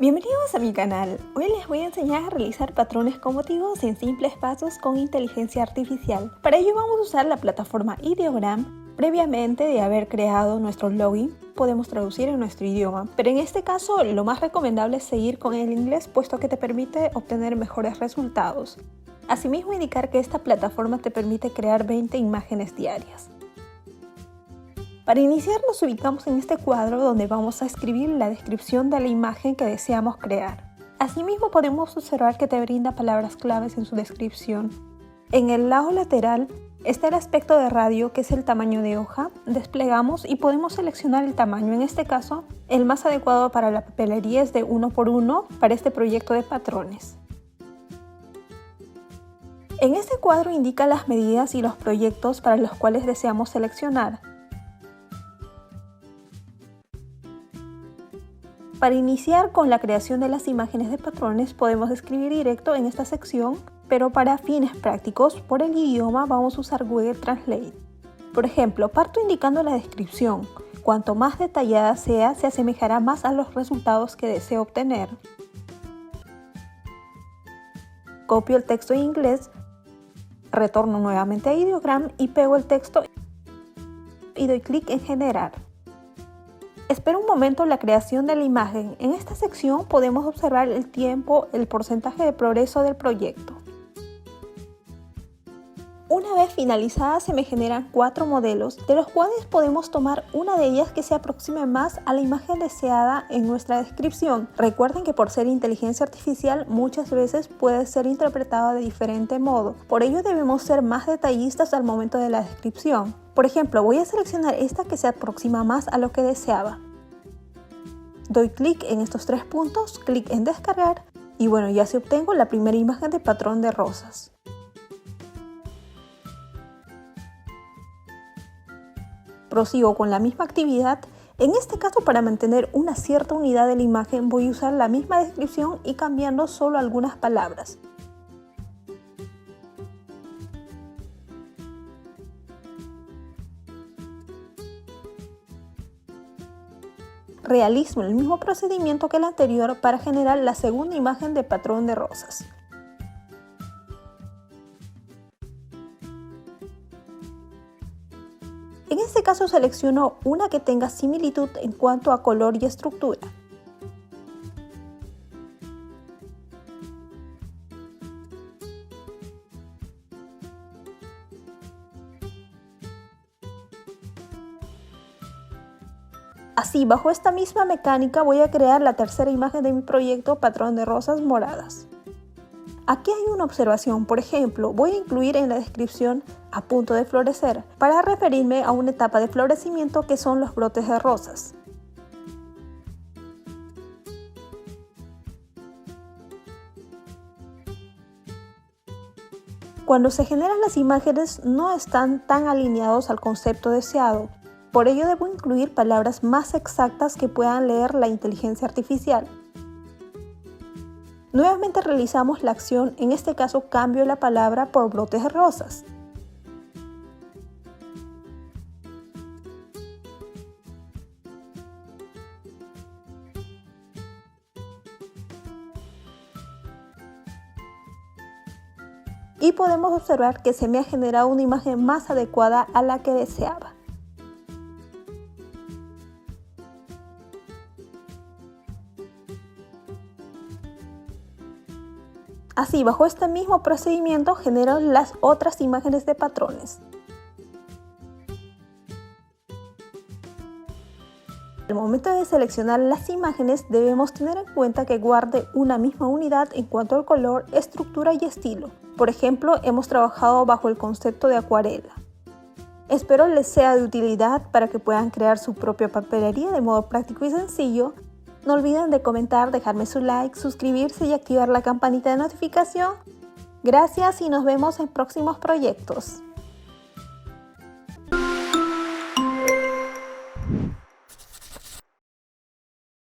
Bienvenidos a mi canal. Hoy les voy a enseñar a realizar patrones con motivos en simples pasos con inteligencia artificial. Para ello vamos a usar la plataforma Ideogram. Previamente de haber creado nuestro login, podemos traducir en nuestro idioma, pero en este caso lo más recomendable es seguir con el inglés, puesto que te permite obtener mejores resultados. Asimismo, indicar que esta plataforma te permite crear 20 imágenes diarias. Para iniciar nos ubicamos en este cuadro donde vamos a escribir la descripción de la imagen que deseamos crear. Asimismo podemos observar que te brinda palabras claves en su descripción. En el lado lateral está el aspecto de radio, que es el tamaño de hoja. Desplegamos y podemos seleccionar el tamaño. En este caso, el más adecuado para la papelería es de 1x1 para este proyecto de patrones. En este cuadro indica las medidas y los proyectos para los cuales deseamos seleccionar. Para iniciar con la creación de las imágenes de patrones podemos escribir directo en esta sección, pero para fines prácticos por el idioma vamos a usar Google Translate. Por ejemplo, parto indicando la descripción. Cuanto más detallada sea, se asemejará más a los resultados que deseo obtener. Copio el texto en inglés, retorno nuevamente a Ideogram y pego el texto y doy clic en generar. Espero un momento la creación de la imagen. En esta sección podemos observar el tiempo, el porcentaje de progreso del proyecto. Una vez finalizada se me generan 4 modelos, de los cuales podemos tomar una de ellas que se aproxime más a la imagen deseada en nuestra descripción. Recuerden que por ser inteligencia artificial muchas veces puede ser interpretada de diferente modo, por ello debemos ser más detallistas al momento de la descripción. Por ejemplo, voy a seleccionar esta que se aproxima más a lo que deseaba. Doy clic en estos 3 puntos, clic en descargar y bueno, ya se obtengo la primera imagen de patrón de rosas. Prosigo con la misma actividad. En este caso, para mantener una cierta unidad de la imagen voy a usar la misma descripción y cambiando solo algunas palabras. Realizo el mismo procedimiento que el anterior para generar la segunda imagen de patrón de rosas. En este caso selecciono una que tenga similitud en cuanto a color y estructura. Así, bajo esta misma mecánica voy a crear la tercera imagen de mi proyecto, patrón de rosas moradas. Aquí hay una observación, por ejemplo, voy a incluir en la descripción a punto de florecer, para referirme a una etapa de florecimiento que son los brotes de rosas. Cuando se generan las imágenes no están tan alineados al concepto deseado, por ello debo incluir palabras más exactas que puedan leer la inteligencia artificial. Nuevamente realizamos la acción, en este caso cambio la palabra por brotes de rosas. Y podemos observar que se me ha generado una imagen más adecuada a la que deseaba. Así, bajo este mismo procedimiento genero las otras imágenes de patrones. Al momento de seleccionar las imágenes debemos tener en cuenta que guarde una misma unidad en cuanto al color, estructura y estilo. Por ejemplo, hemos trabajado bajo el concepto de acuarela. Espero les sea de utilidad para que puedan crear su propia papelería de modo práctico y sencillo. No olviden de comentar, dejarme su like, suscribirse y activar la campanita de notificación. Gracias y nos vemos en próximos proyectos.